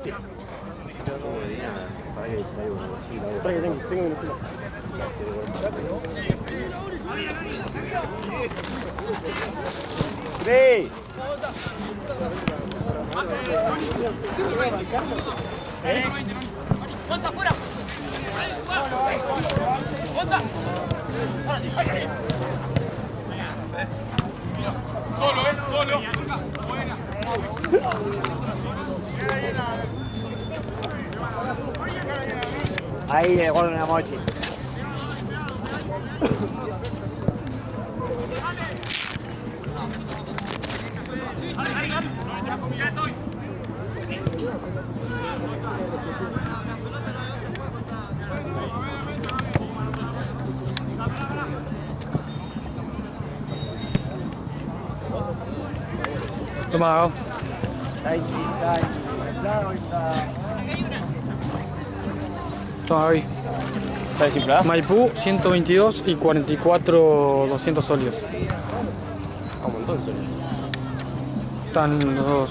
¡Sí! ¡Ponza afuera! ¡Ponza! Solo, solo. Ahí el gol de la Mochi. Toma, toma, Gaby. ¿Está desinflada? Maipú, 122 y 44, 200 sólidos. Un montón solo. Están los dos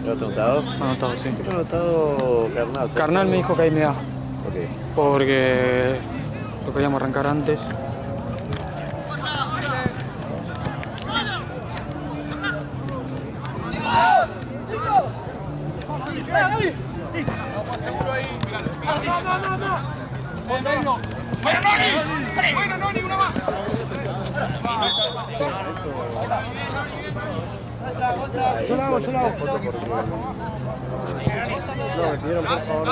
¿Lo has anotado? anotados, sí. ¿Qué te ha anotado Carnal? Carnal me dijo que ahí me da, Ok. porque lo queríamos arrancar antes. ¡Bueno, no, ni una más! Yo lo hago. No, me pidieron por favor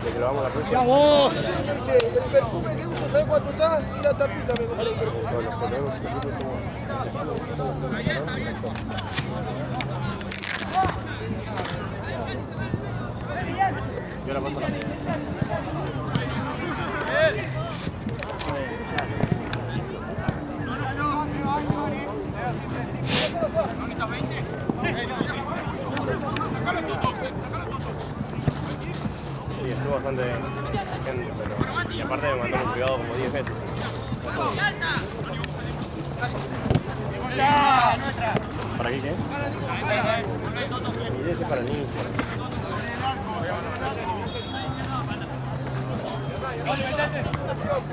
de que lo hagamos la próxima. ¡Vamos! El perfume que uso, ¿sabes cuánto está? Y la tapita me compré el perfume. Bueno, los que tenemos yo la paso la Sí, estuvo bastante gente, pero... Y aparte me mandó un privado como 10 veces. ¿Para qué qué? Mi idea es para niños.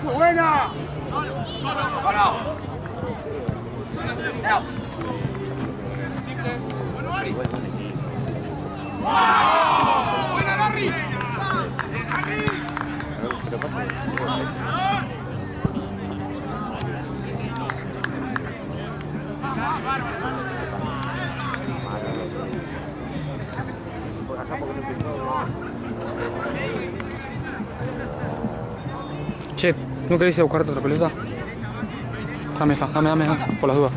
¡Buena! ¡Buena, Larry! Pero pasa Che, ¿no querés ir a buscarte otra pelota? Dame esa, dame, por las dudas.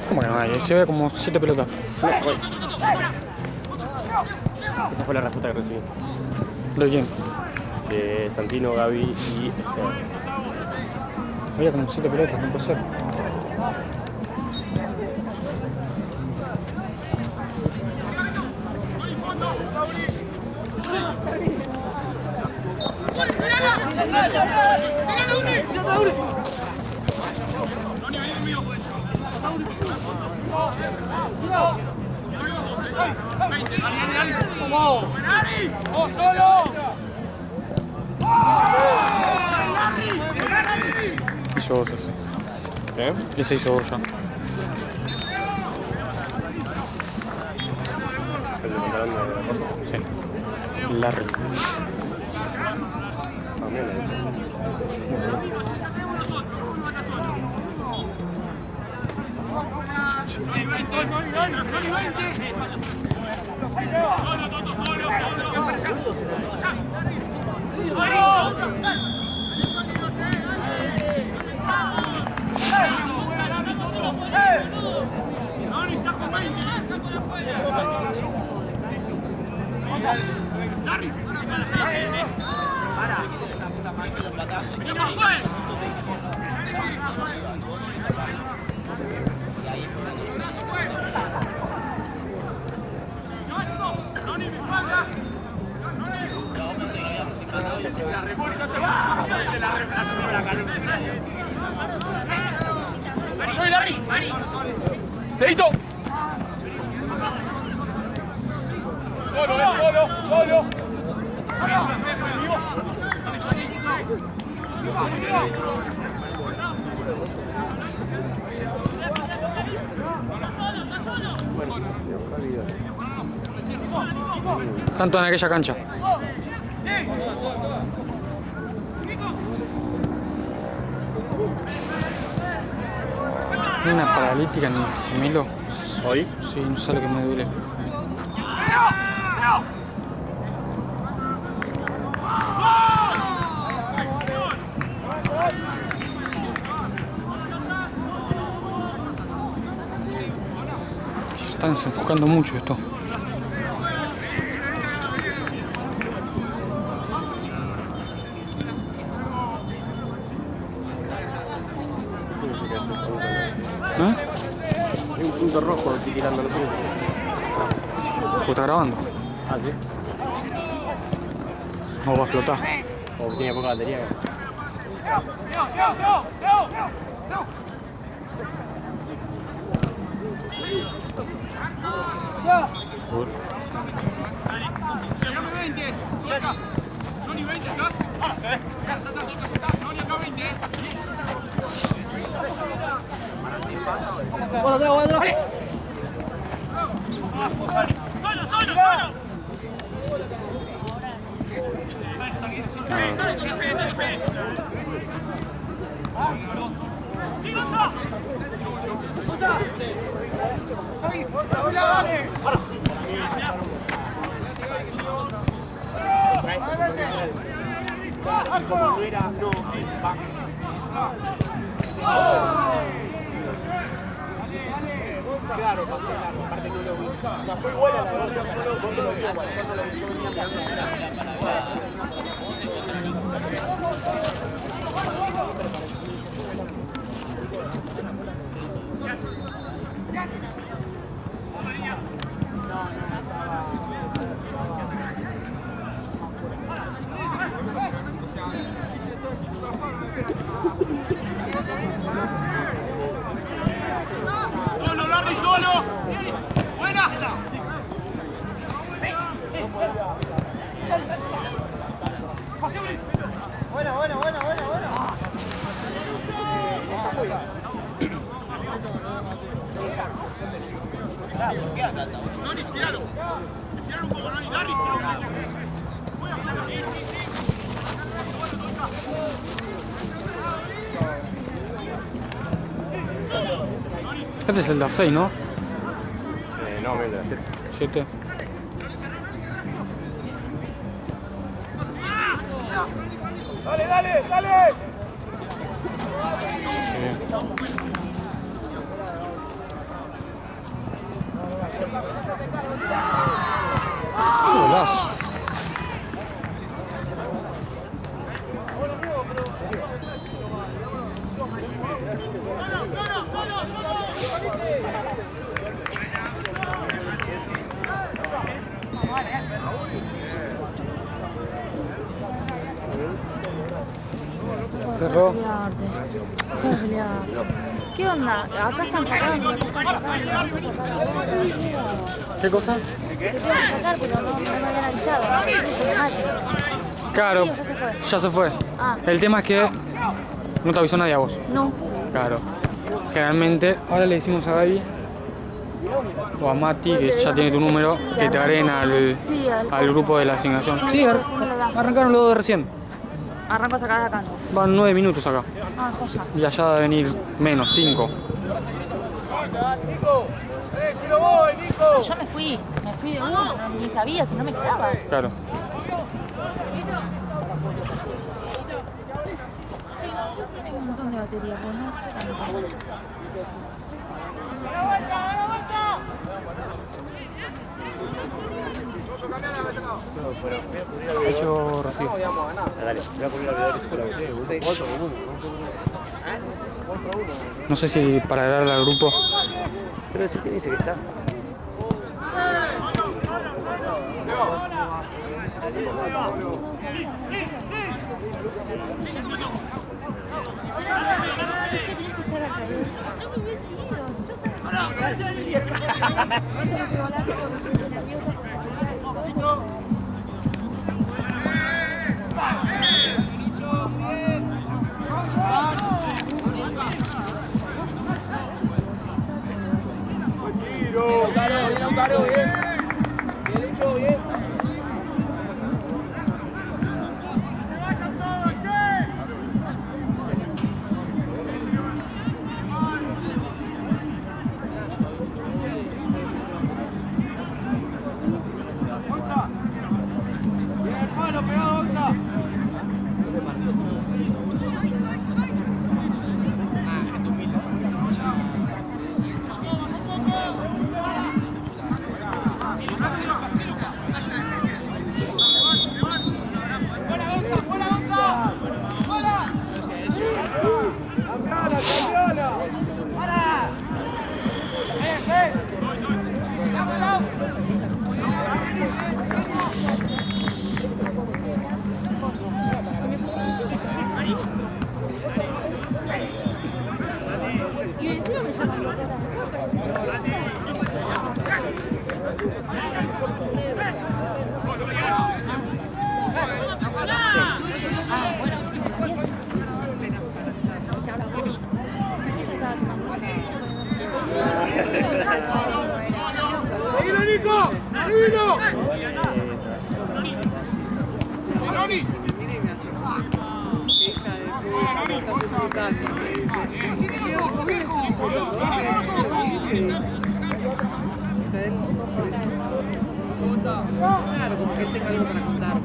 ¿Cómo que no hay? Llevé como 7 pelotas. Esa fue la respuesta que recibí. ¿De quién? De Santino, Gaby y Esteban. Había como 7 pelotas, no puede ser. Hizo dos ese. ¿Qué? Ese hizo dos ya. El de pantalón de la foto. Sí. Larry. También. ¡Solo! ¡Dedito! Solo. Tanto en aquella cancha. Una paralítica en el gemelo. ¿Hoy? Sí, no sé lo que me duele. Están desenfocando mucho esto. ¿Eh? Hay un punto rojo tirando los puntos. ¿Pues está grabando? Ah, sí. No va a explotar. O tiene poca batería. Claro, pasé largo, aparte no lo vi. O sea, fue buena la gol, no lo vi, cuando lo vi, yo venía ¡Solo, Larry, solo! ¡Buena! Noni, estiralo. Estiralo un poco, Noni. Larry, Este es el de 6, ¿no? no, me lo hace. 7. ¡Dale! ¡Qué golazo! Cerró. ¿Qué onda? Acá están sacando. ¿Qué cosa? Te tengo que sacar, pero no me habían avisado. Claro, Sí, ya se fue. ya se fue. Ah. El tema es que no te avisó nadie a vos. No. Claro. Generalmente, ahora le decimos a Gaby o a Mati, que ya tiene tu número, que te agreguen al grupo de la asignación. Sí, arrancaron los dos recién. Arranco a sacar acá. Van 9 minutos acá. Ah, joya. Y allá va a venir menos, 5. Yo me fui de uno, ni sabía si no me quedaba. Claro. Sí, no, tiene un montón de batería. batería, pues no sé. Eso Rocío. Dale, voy a poner el video. No sé si para darle al grupo. Pero sí que dice que está. Che, tenías que estar acá. Yo me hubiese ido. Si yo estaba... Y encima me llaman 2 horas ¡Seguilo, Nico! ¡Seguilo! ¡Maroni! Claro, como que él tenga algo para contar.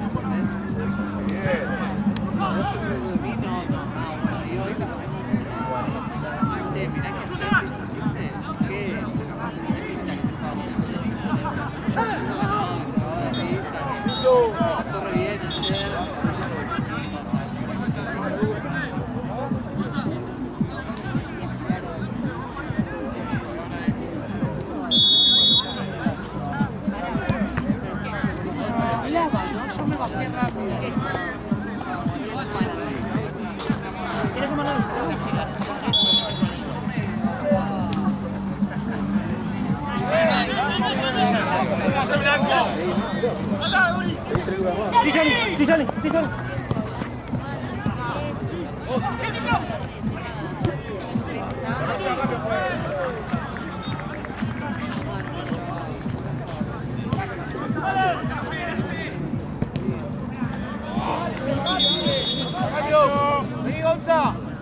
Y hoy che, mirá que ayer hizo un chiste. ¿Qué? Pasó re bien ayer. Yo me bajé rápido. ¿Quieres tomar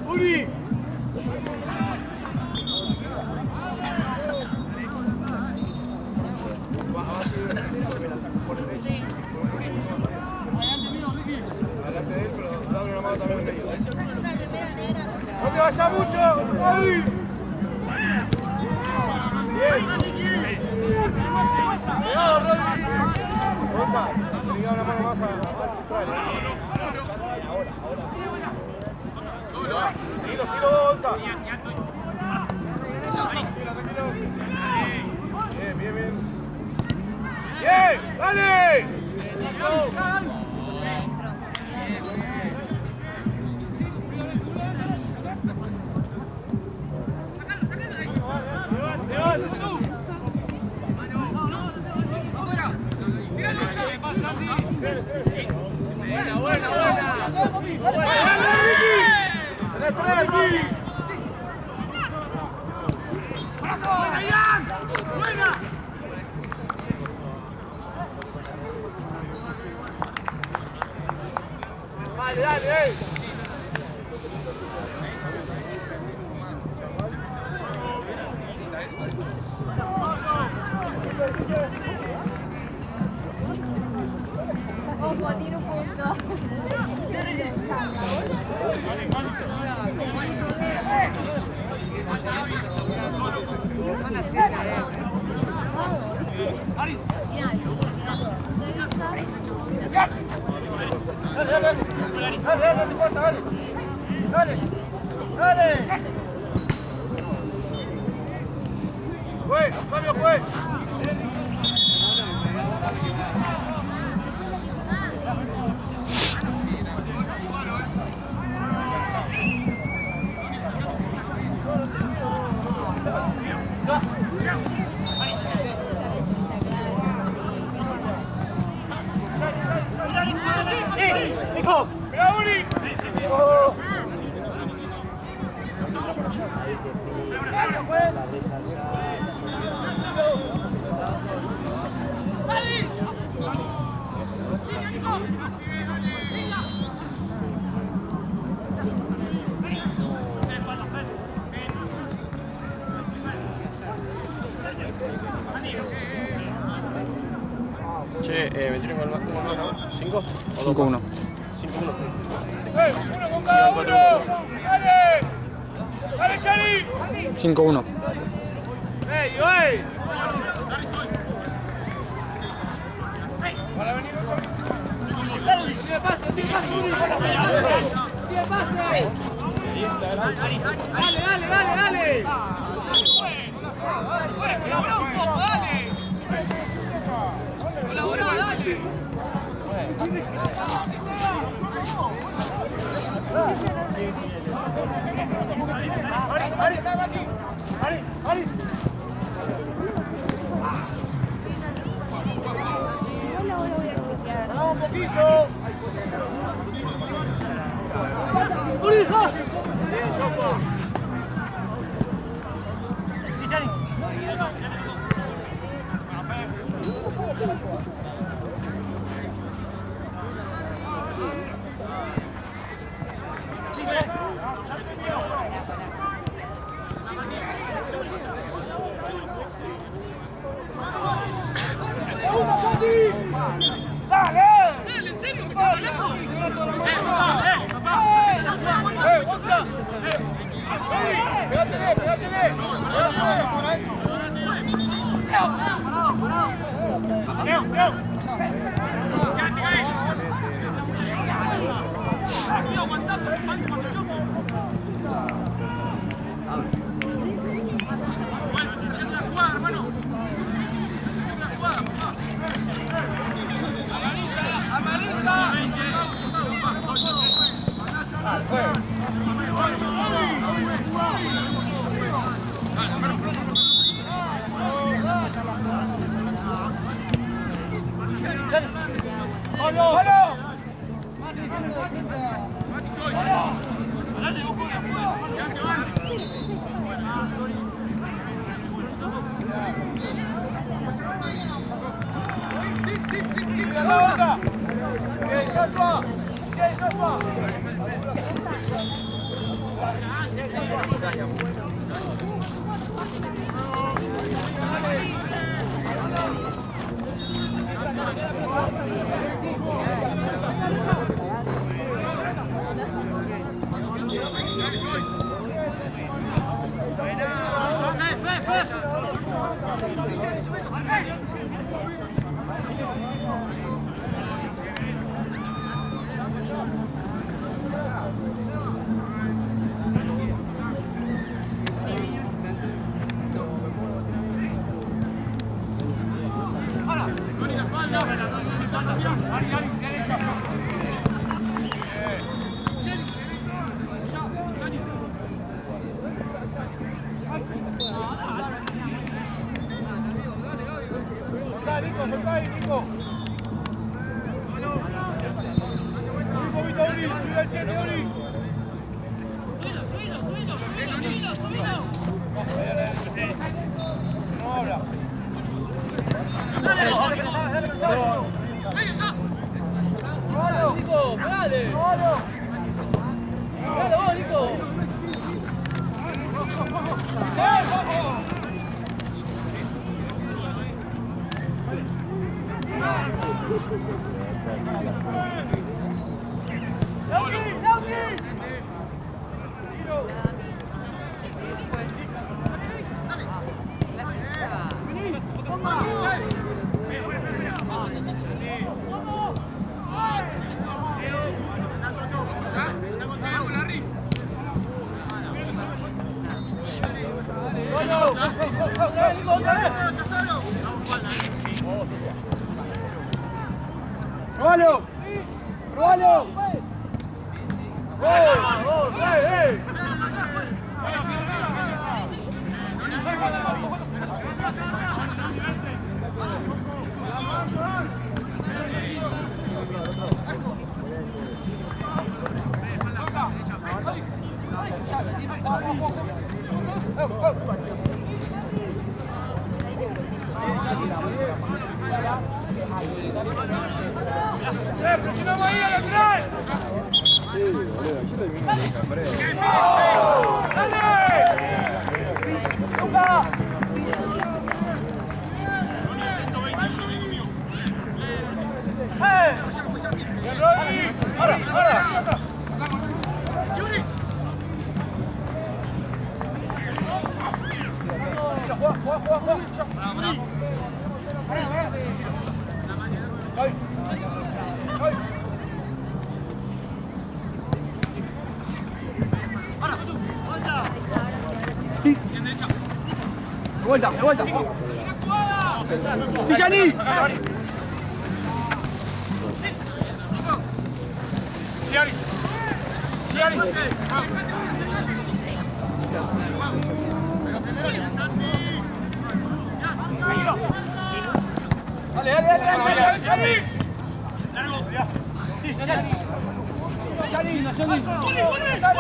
¡Uri! ¡No te vayas mucho! ¡Ay! ¡Bien! ¡Cuidado, Rodri! ¡Gonza! Le da una mano más al central. Ahora. Sigo, Gonza. Bien. ¡Bien! ¡Dale! Dale. Ojo, tiro punto. Dale, no te pasa, dale. Dale. Dale. Juez, cambio juez. Che, me tienen con el 5 o 5-1. 5-1. Uno con cada uno. Dale. Dale, Yari. 5-1. ¡Ey! Para venir ¡Tira pase! ¡Dale! ¡Colabora un poco, dale! ¡Colabora, dale! ¡Ari! Vamos un poquito. ¡Lauri! ¡Presionamos ahí a la final! Sí, boludo, yo estoy viendo el cambreo. ¡Bien, Rodri! ¡Ahora, ahora! Vuelta, vuelta. ¡Villani! ¡Ciari! ¡Ciari! Dale, dale, dale, dale, ¡Ciari! Villani, Nayeli. Dale, dale, David.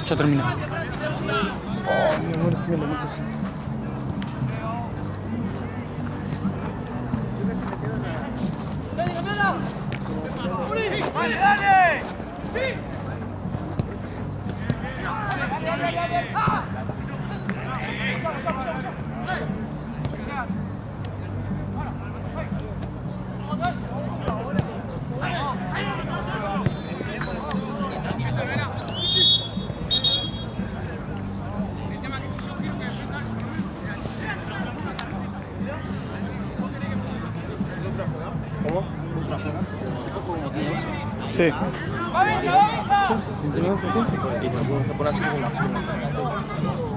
Ya terminó. ¡Dale, dale! ¡Sí! Sí.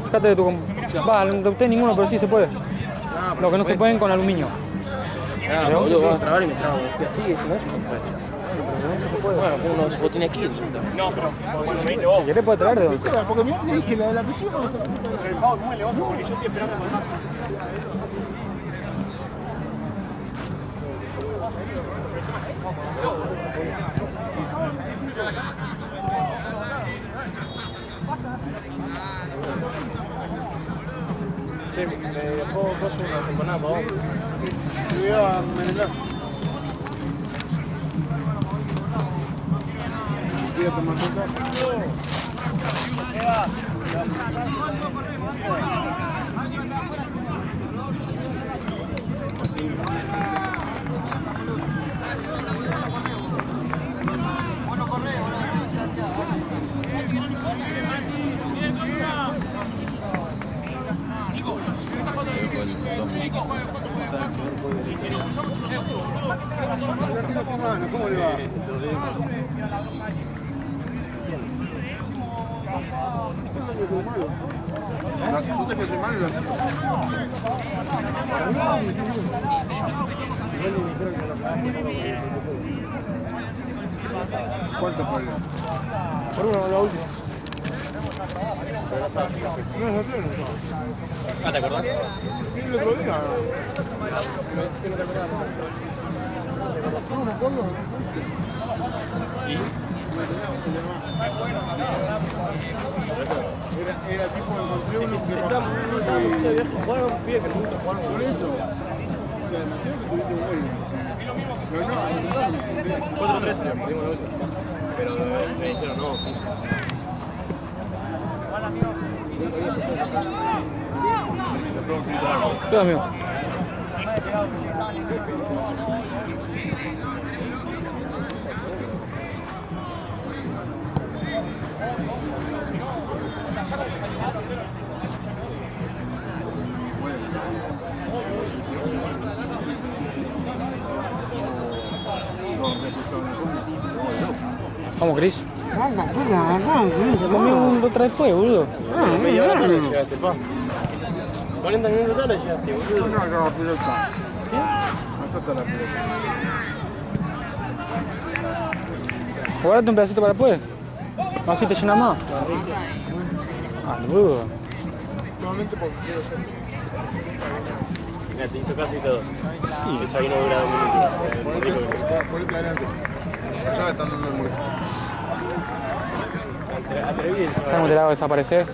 Fíjate de tu... Va, no usted ninguno, pero sí se puede. Lo que no se pueden con aluminio. No, yo voy a trabar y me trago. Así, eso no es un precio. Bueno, pongo unos botines aquí. No, pero cuando me diste vos. Si querés puede traer de Porque mirá que dije la de la prisión. El pavo, ¿cómo le vas a porque yo estoy esperando con más? Che, ¿me puedo una temporada para vos? Voy a merendar. Voy a tomar coca. ¿Cómo le va? ¿No se puede mal? ¿Cuánto fue? Por uno, la última. Ah, ¿te acordás? Sí, el otro día. era tipo, encontré uno que Estamos un poquito de viaje, jugaron un pie que nunca jugaron por eso. O sea, demasiado que tuviste un gol. Pero no, 4-3, perdimos la vuelta. Pero no. Todo amigo. Vamos, Cris. Comí un otra después, boludo. Media hora tarde llegaste, pa. 40 minutos tarde llegaste, boludo. no acaba la pelota. ¿Qué? Acá está la pelota. Guardate un pedacito para después. Así te llena más. Ah, boludo. Nuevamente porque quiero ser. Mira, te hizo casi todo. Sí. Eso ahí no dura 2 minutos. Ponete adelante. Allá están dando el muerto. Atreví eso. ¿Sabes cómo te la hago desaparecer?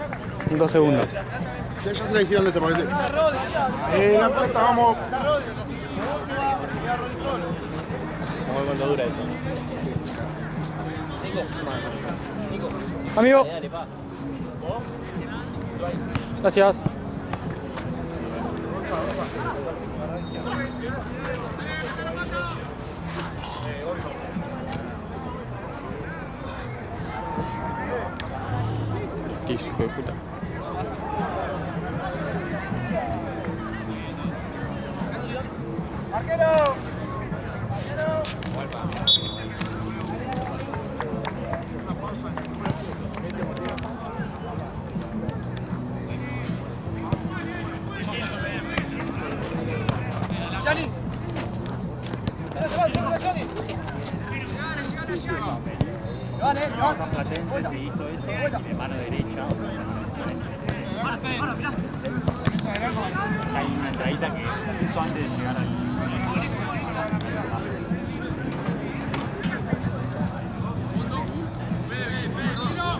En 2 segundos. Ya se la hicieron desaparecer. La pelota, vamos. Vamos a ver cuánto dura eso. Amigo. Gracias. Qué hijo de puta. Platense se hizo eso de mano derecha. Hay una entradita que es justo antes de llegar al...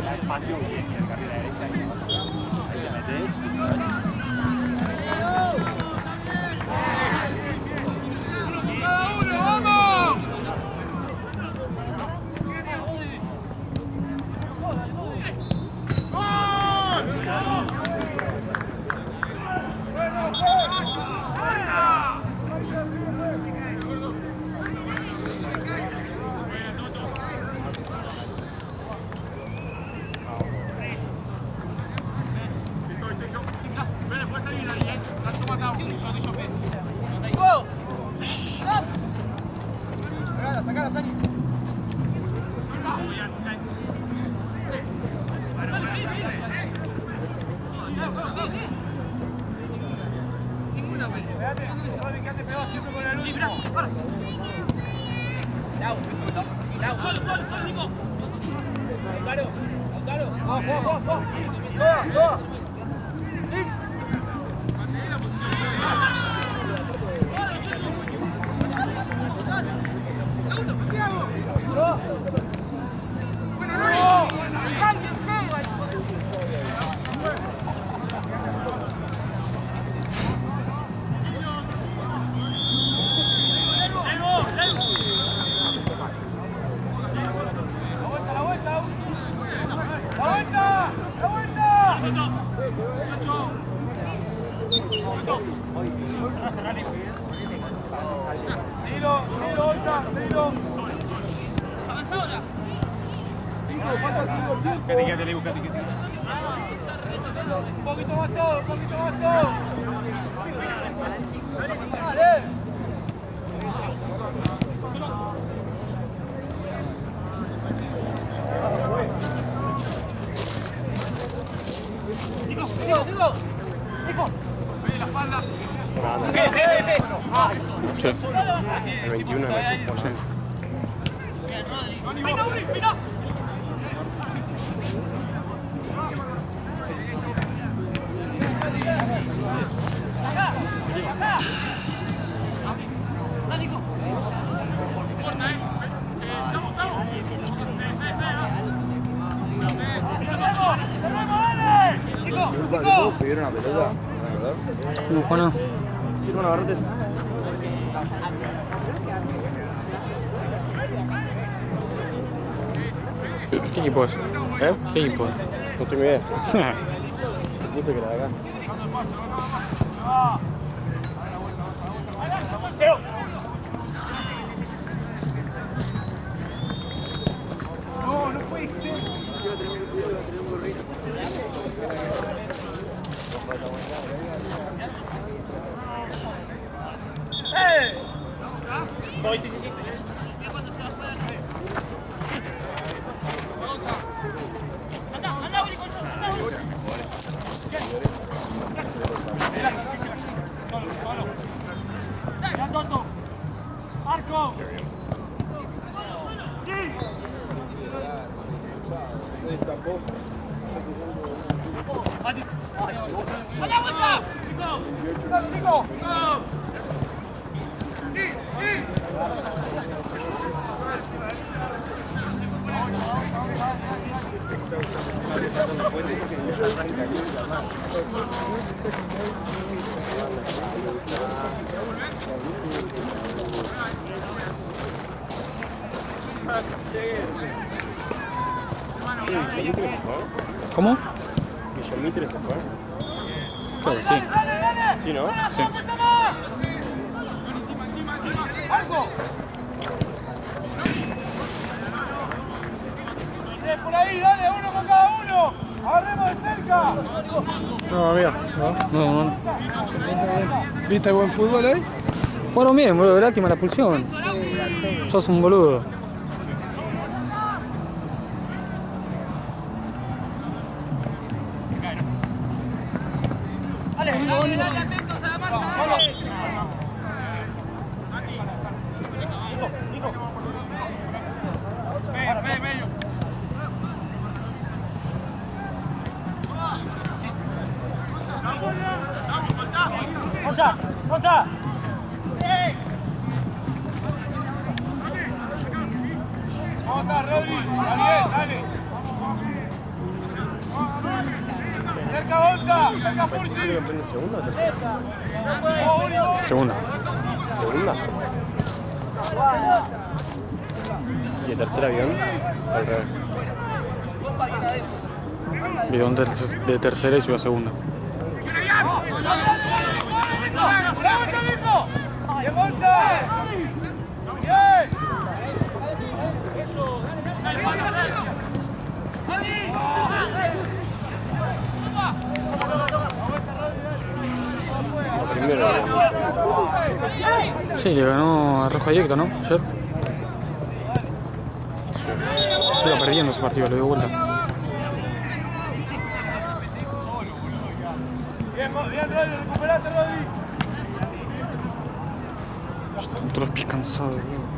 Da espacio y el carril a la derecha y ahí te metes y te vas. Un poquito más todo, un poquito más todo. Sí. El 21 de México. Sí. ¿Puedo pedir una pelota? No, Juana. Sí, bueno, agarrate eso. ¿Qué equipo es? ¿Eh? ¿Qué equipo es? No tengo idea. Supuse que era de acá. No, no puede ser. ¿Cómo? ¿Guillermo Mitre se fue? Creo que sí. Sí, ¿no? Sí. Por ahí, dale, uno con cada uno. Agarremos de cerca. No, amigo. No. ¿Viste buen fútbol hoy? Fueron bien, boludo. Lástima la expulsión. Sos un boludo. ¿Cómo estás, Rodri? Está bien, dale. Cerca, Gonza. Cerca, Fursi. ¿En segunda o tercera? Segunda. ¿Segunda? ¿Y el tercer avión? Al revés. Bidón de tercera y subió a segunda. ¡Bien, Gonza! ¡Bien! La primera. Sí, le ganó a Roja Directa, ¿no? Ayer. Iba perdiendo ese partido, le dio vuelta. Bien, Rodri, recuperate, Rodri. Todos los pies cansados, boludo.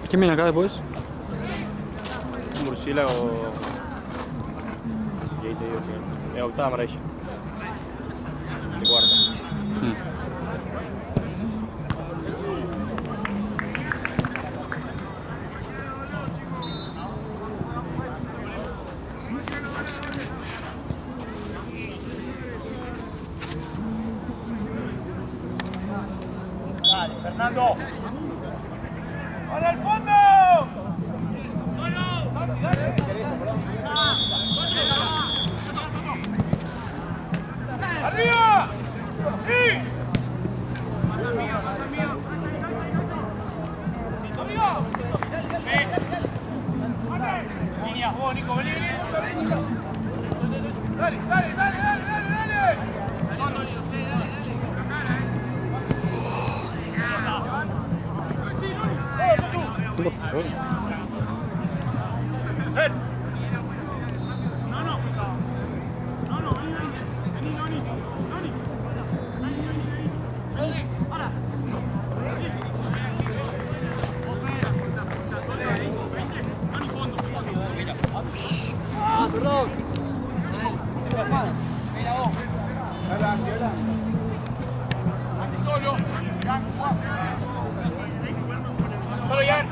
¿Quién viene acá después? Murciélago. Y ahí te digo que es octava amarilla. De cuarta. Dale, Fernando. ¡Para el fondo! ¡Arriba! ¡Sí! Vamos, Nico, vení, vení. Dale, dale, dale, dale, dale, dale. Solo Jan.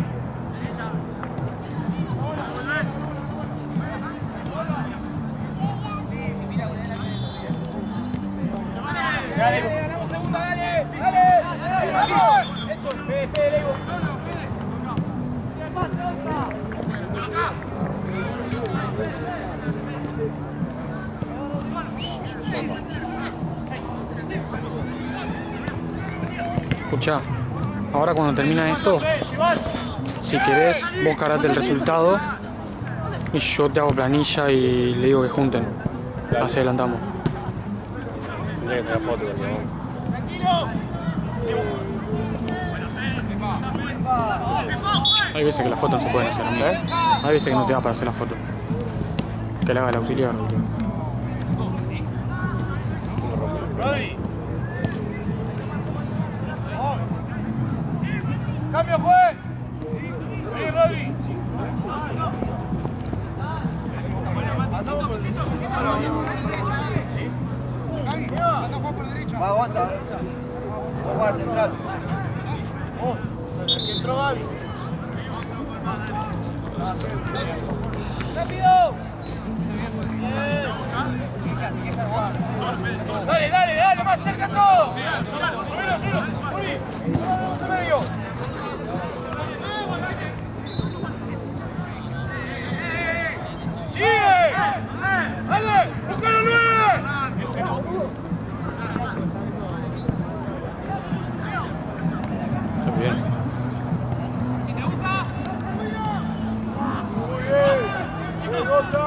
Dale, ganamos segunda, dale, dale. Eso, Fede, Evo. Escucha, ahora cuando termina esto, si querés, vos cargate el resultado y yo te hago planilla y le digo que junten. Así adelantamos. Tendría que sacar foto porque no. Hay veces que las fotos no se pueden hacer, ¿no? Hay veces que no te da para hacer la foto. Que la haga el auxiliar. Rodri. Cambio, juez. Vení, Rodri. Pasamos por el derecho. Va, Gonza. Vos vas a central. Aquí entró Gaby. ¡Rápido! Dale, dale, dale, más cerca todo. Subilo, subilo. Juli, vamos a medio. ¡Sigue! ¡Dale! ¡Buscalo 9! Está bien. Muy bien. ¡Qué cosa!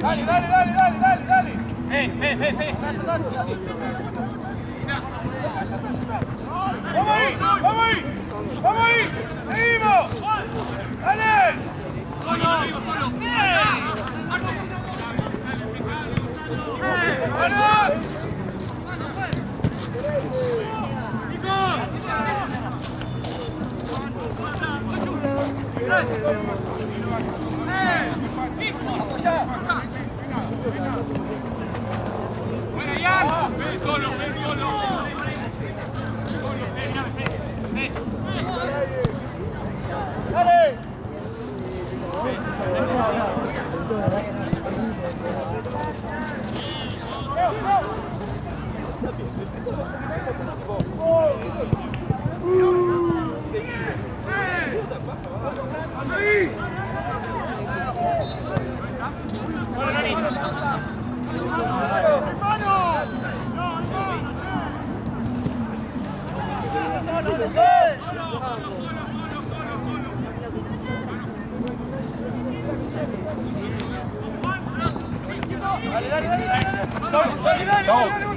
Dale, dale, dale, dale, dale, dale. Vamos ahí, vamos ahí, vamos ahí, seguimos. Dale. Solo, solo. Bueno, ya. Ven solo, ven solo. Dale. Dale, dale, dale, dale. Dale, dale, dale.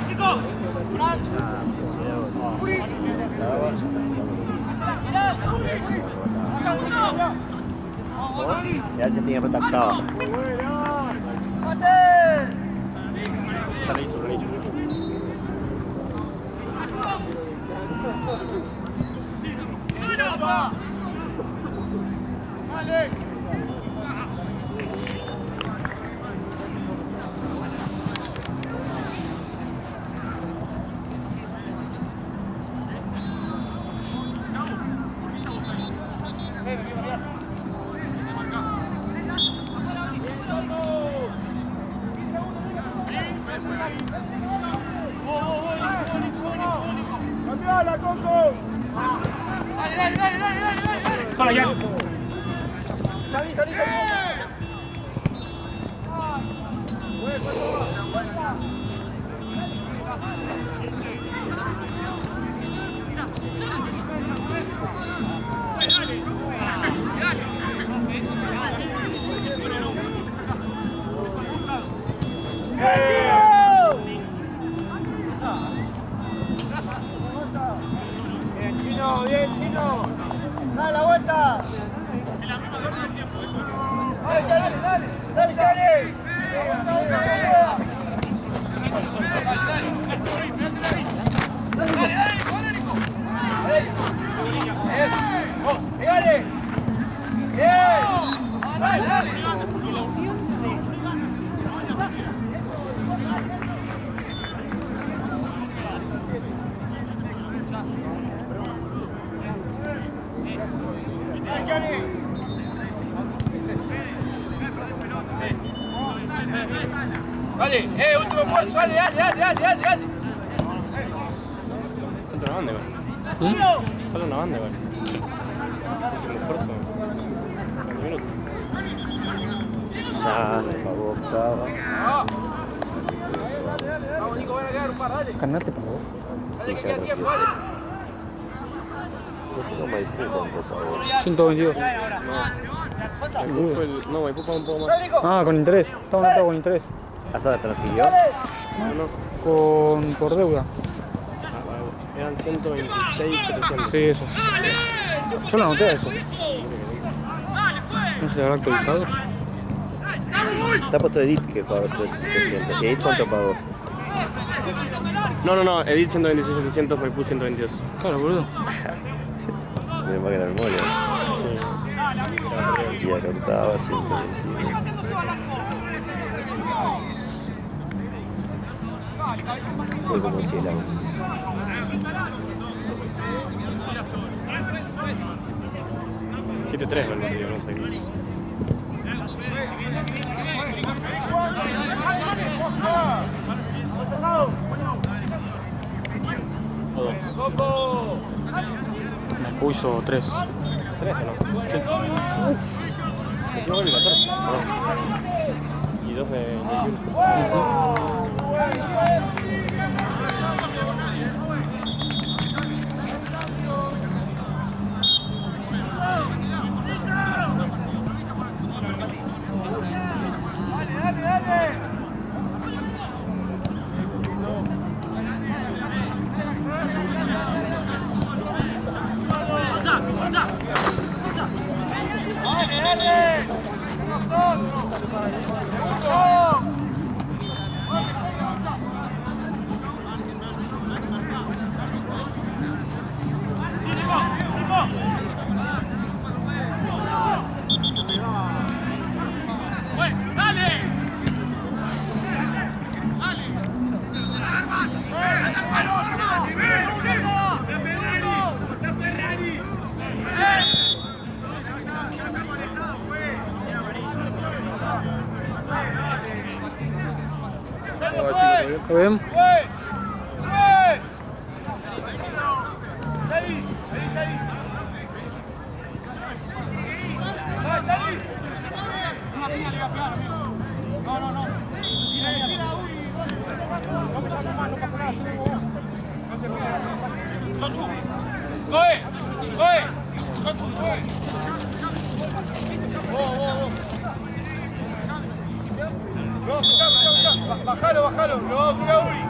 Chicos, Ya se tiene retactado. Ya le hizo, lo hizo. ¡Cambiala, Coco! Sola ya. ¡Salí, salí, salí! Bien, Chino, bien, Chino. ¡Dale la vuelta! ¡Dale, dale, dale! ¡Dale, dale! ¡Pegale! ¡Bien! ¡Dale, dale! Dale, último esfuerzo, dale, dale, dale, dale, dale. Falta una banda igual. Falta una banda igual. Último esfuerzo. 4 minutos. Ya, la boca. Vamos, Nico, van a quedar un par, dale. Canate pagó. Sí, ya Queda lo tiempo, quiero. dale. No tengo Maipú cuánto pagó. 122. Maipú fue el... No, Maipú pagó un poco más. Ah, con interés. Estaba anotado con interés. ¿Hasta la transfirió? No, Por deuda. eran 126, 700. Sí, eso. Yo lo anoté a eso. No se le habrá actualizado. Está puesto Edith que pagó 700. ¿Y Edith cuánto pagó? No, Edith 126, 700, Maipú 122. Claro, boludo. Menos mal que la memoria. Sí. Y la que octava, 121. Fue como si el agua. $7-3 el partido, no sé. O 2. Me puso 3. 3 o no. Sí. Metió gol y 14. No. Y 2 de Jun. ¿Está bien? Bájalo, bájalo, lo vamos a subir a Uri.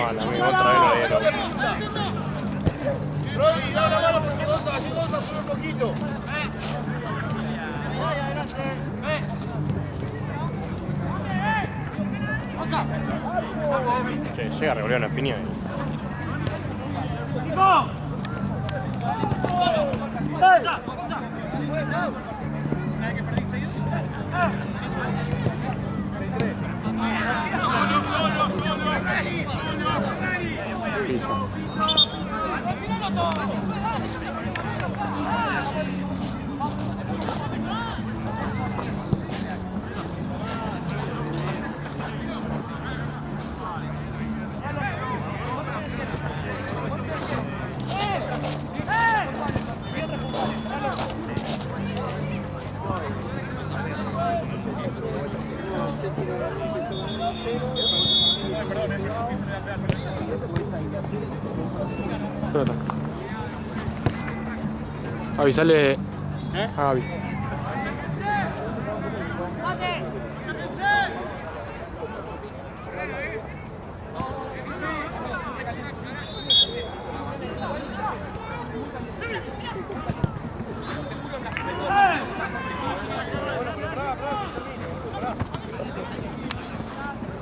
Mala, amigo, otra vez lo dieron. Rodri, da una mano porque Gonza sube un poquito. Che, llega a revolver una piña. Pelota. Avisale a Gaby.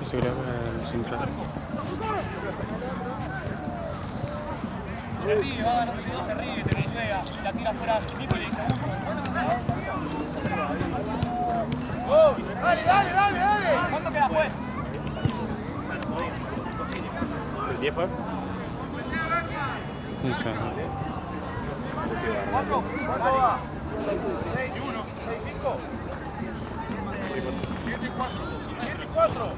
Se creo que el central. Se ríe, va ganando 2, se ríe, te boludea, la tira afuera, Nico le dice dale. ¿Cuánto queda pues? ¿El 10 fue? No sé. ¿Cuánto va? 6-1, 6-5. 7-4.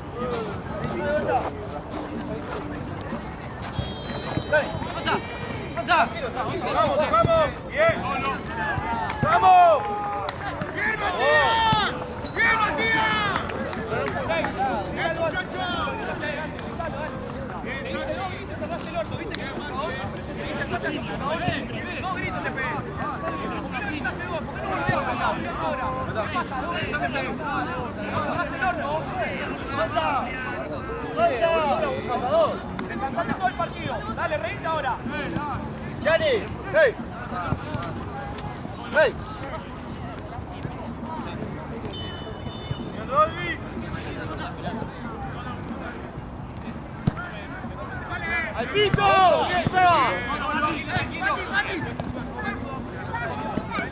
¡Vamos! ¡Bien! ¡Vamos! ¡Bien, Matías! ¡Bien, Matías! ¡Bien, muchachos! No grites, te pegué. Descansate todo el partido. Dale, reíte ahora. ¡Gianni! ¡Hey! ¡Hey! ¡Al piso! ¡Bien, Seba!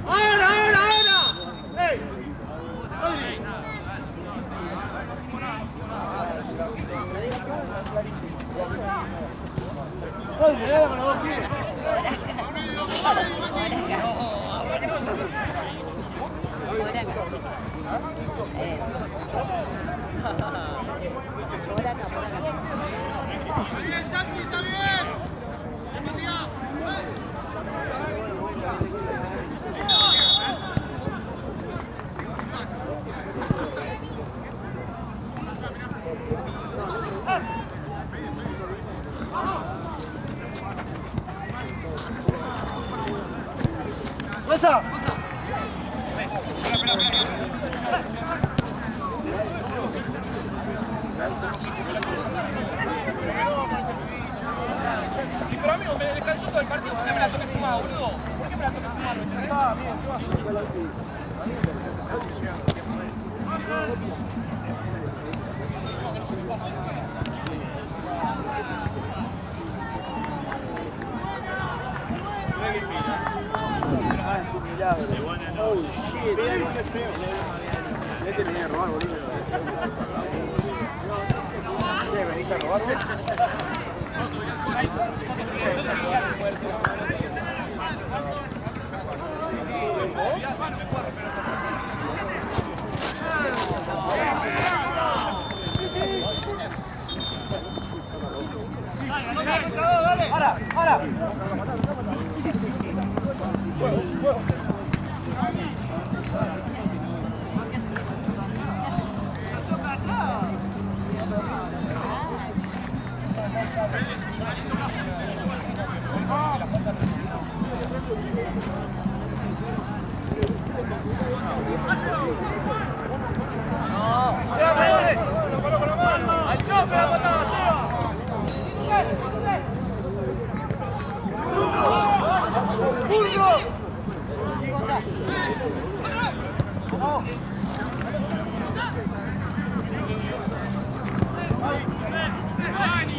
¡Ahora! ¡Hey! ¡Rodri! ¡Rodri, le da con los dos pies! ¡Pasa! Y pero amigo, me descansó todo el partido. ¿Por qué me la toqué fumada, boludo? ¿Por qué me la toqué fumada? Está bien, ¿qué vas Este venía a robar, boludo. ¿Qué venís a robarte? ¡Para! ¡Al chofe la patada, Seba! ¡Burro! Dani!